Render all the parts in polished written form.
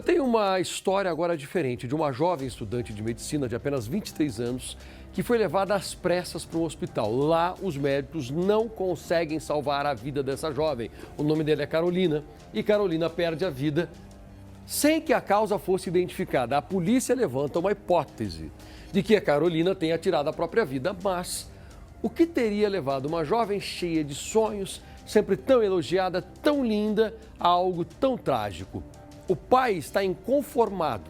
Eu tenho uma história agora diferente de uma jovem estudante de medicina de apenas 23 anos que foi levada às pressas para um hospital. Lá, os médicos não conseguem salvar a vida dessa jovem. O nome dela é Carolina e Carolina perde a vida sem que a causa fosse identificada. A polícia levanta uma hipótese de que a Carolina tenha tirado a própria vida, mas o que teria levado uma jovem cheia de sonhos, sempre tão elogiada, tão linda, a algo tão trágico? O pai está inconformado.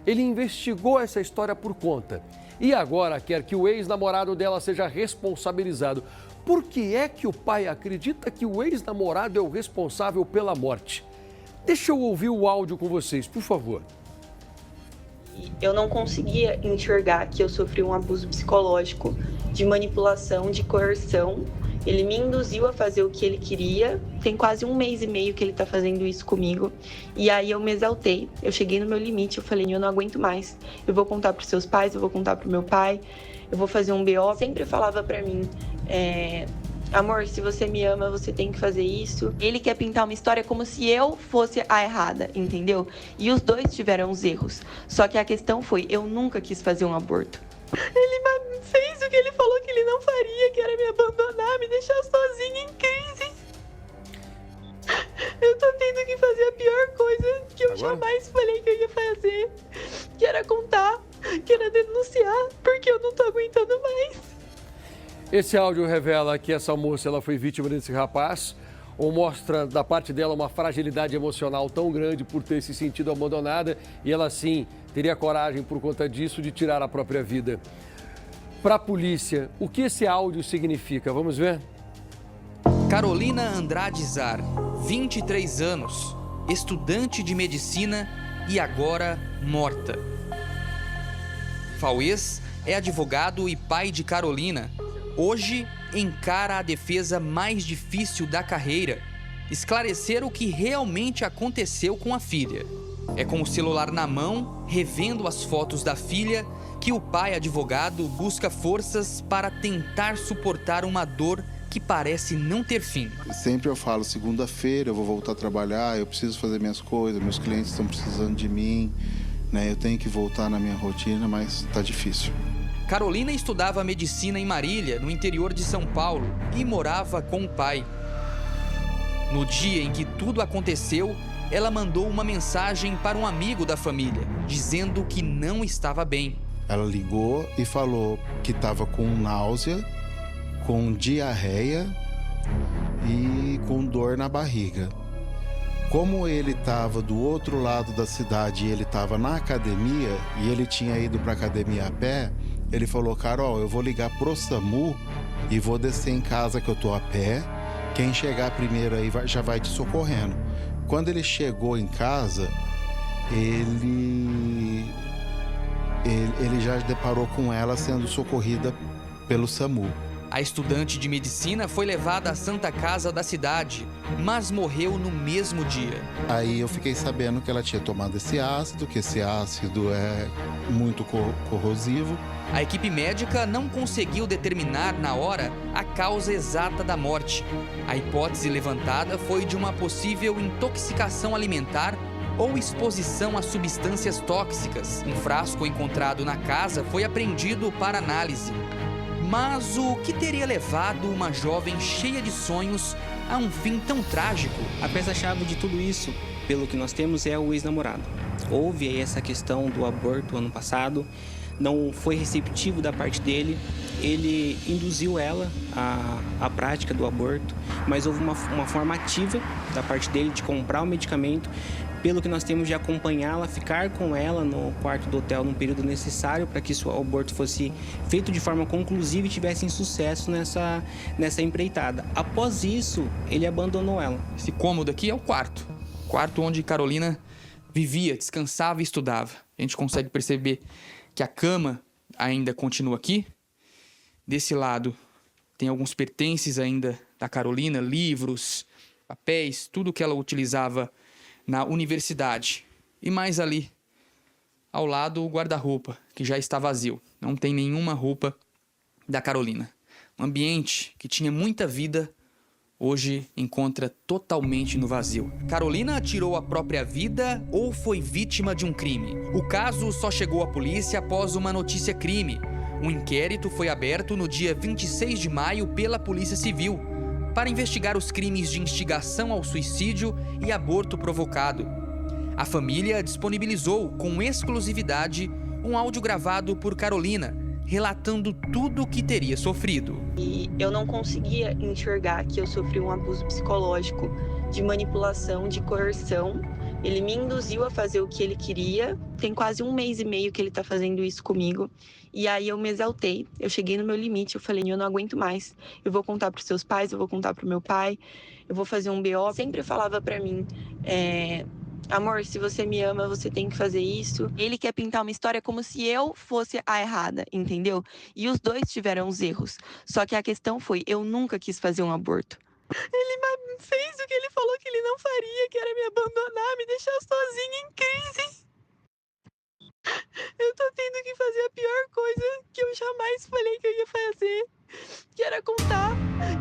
Ele investigou essa história por conta e agora quer que o ex-namorado dela seja responsabilizado. Por que é que o pai acredita que o ex-namorado é o responsável pela morte? Deixa eu ouvir o áudio com vocês, por favor. Eu não conseguia enxergar que eu sofri um abuso psicológico, de manipulação, de coerção. Ele me induziu a fazer o que ele queria. Tem quase 1 mês e meio que ele tá fazendo isso comigo. E aí eu me exaltei. Eu cheguei no meu limite. Eu falei, eu não aguento mais. Eu vou contar pros seus pais, eu vou contar pro meu pai. Eu vou fazer um BO. Sempre falava pra mim, amor, se você me ama, você tem que fazer isso. Ele quer pintar uma história como se eu fosse a errada, entendeu? E os dois tiveram os erros. Só que a questão foi, eu nunca quis fazer um aborto. Ele fez o que ele falou que ele não faria, que era me abandonar, me deixar sozinha em crise. Eu tô tendo que fazer a pior coisa que eu jamais falei que eu ia fazer, que era contar, que era denunciar, porque eu não tô aguentando mais. Esse áudio revela que essa moça ela foi vítima desse rapaz, ou mostra da parte dela uma fragilidade emocional tão grande por ter se sentido abandonada e ela sim teria coragem por conta disso de tirar a própria vida. Para a polícia, o que esse áudio significa? Vamos ver? Carolina Andrade Zar, 23 anos, estudante de medicina e agora morta. Fauês é advogado e pai de Carolina. Hoje, encara a defesa mais difícil da carreira: esclarecer o que realmente aconteceu com a filha. É com o celular na mão, revendo as fotos da filha, que o pai advogado busca forças para tentar suportar uma dor que parece não ter fim. Sempre eu falo, segunda-feira eu vou voltar a trabalhar, eu preciso fazer minhas coisas, meus clientes estão precisando de mim, né? Eu tenho que voltar na minha rotina, mas tá difícil. Carolina estudava medicina em Marília, no interior de São Paulo, e morava com o pai. No dia em que tudo aconteceu, ela mandou uma mensagem para um amigo da família, dizendo que não estava bem. Ela ligou e falou que estava com náusea, com diarreia e com dor na barriga. Como ele estava do outro lado da cidade e ele estava na academia, e ele tinha ido para a academia a pé, ele falou, Carol, eu vou ligar pro SAMU e vou descer em casa que eu tô a pé. Quem chegar primeiro aí já vai te socorrendo. Quando ele chegou em casa, ele já deparou com ela sendo socorrida pelo SAMU. A estudante de medicina foi levada à Santa Casa da cidade, mas morreu no mesmo dia. Aí eu fiquei sabendo que ela tinha tomado esse ácido, que esse ácido é muito corrosivo. A equipe médica não conseguiu determinar na hora a causa exata da morte. A hipótese levantada foi de uma possível intoxicação alimentar ou exposição a substâncias tóxicas. Um frasco encontrado na casa foi apreendido para análise. Mas o que teria levado uma jovem cheia de sonhos a um fim tão trágico? A peça-chave de tudo isso, pelo que nós temos, é o ex-namorado. Houve aí essa questão do aborto ano passado, não foi receptivo da parte dele, ele induziu ela à prática do aborto, mas houve uma forma ativa da parte dele de comprar o medicamento, pelo que nós temos de acompanhá-la, ficar com ela no quarto do hotel num período necessário para que o aborto fosse feito de forma conclusiva e tivesse sucesso nessa empreitada. Após isso, ele abandonou ela. Esse cômodo aqui é o quarto onde Carolina vivia, descansava e estudava. A gente consegue perceber que a cama ainda continua aqui. Desse lado tem alguns pertences ainda da Carolina, livros, papéis, tudo que ela utilizava na universidade. E mais ali, ao lado, o guarda-roupa, que já está vazio. Não tem nenhuma roupa da Carolina. Um ambiente que tinha muita vida hoje encontra totalmente no vazio. Carolina tirou a própria vida ou foi vítima de um crime? O caso só chegou à polícia após uma notícia crime. Um inquérito foi aberto no dia 26 de maio pela Polícia Civil para investigar os crimes de instigação ao suicídio e aborto provocado. A família disponibilizou com exclusividade um áudio gravado por Carolina, relatando tudo o que teria sofrido. E eu não conseguia enxergar que eu sofri um abuso psicológico, de manipulação, de coerção. Ele me induziu a fazer o que ele queria. Tem quase 1 mês e meio que ele tá fazendo isso comigo. E aí eu me exaltei, eu cheguei no meu limite, eu falei, eu não aguento mais. Eu vou contar pros seus pais, eu vou contar pro meu pai, eu vou fazer um BO. Sempre falava pra mim, amor, se você me ama, você tem que fazer isso. Ele quer pintar uma história como se eu fosse a errada, entendeu? E os dois tiveram os erros. Só que a questão foi, eu nunca quis fazer um aborto. Ele fez o que ele falou que ele não faria, que era me abandonar, me deixar sozinha em crise. Eu tô tendo que fazer a pior coisa que eu jamais falei que eu ia fazer, que era contar,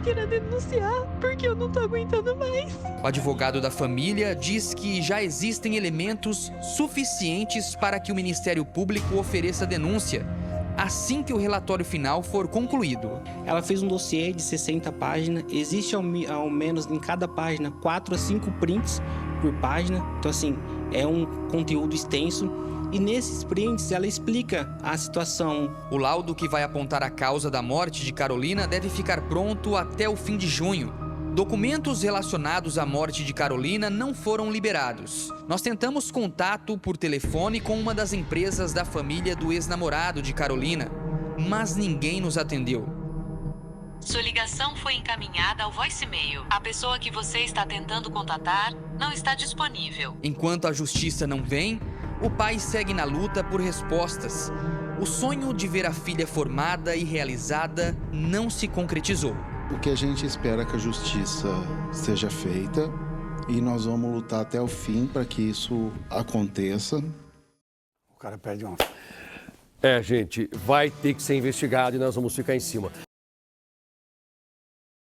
que era denunciar, porque eu não tô aguentando mais. O advogado da família diz que já existem elementos suficientes para que o Ministério Público ofereça denúncia, assim que o relatório final for concluído. Ela fez um dossiê de 60 páginas, existe ao menos em cada página 4 a 5 prints por página, então assim, é um conteúdo extenso. E nesses prints ela explica a situação. O laudo que vai apontar a causa da morte de Carolina deve ficar pronto até o fim de junho. Documentos relacionados à morte de Carolina não foram liberados. Nós tentamos contato por telefone com uma das empresas da família do ex-namorado de Carolina, mas ninguém nos atendeu. Sua ligação foi encaminhada ao voicemail. A pessoa que você está tentando contatar não está disponível. Enquanto a justiça não vem, o pai segue na luta por respostas. O sonho de ver a filha formada e realizada não se concretizou. O que a gente espera é que a justiça seja feita e nós vamos lutar até o fim para que isso aconteça. O cara perde uma... Gente, vai ter que ser investigado e nós vamos ficar em cima.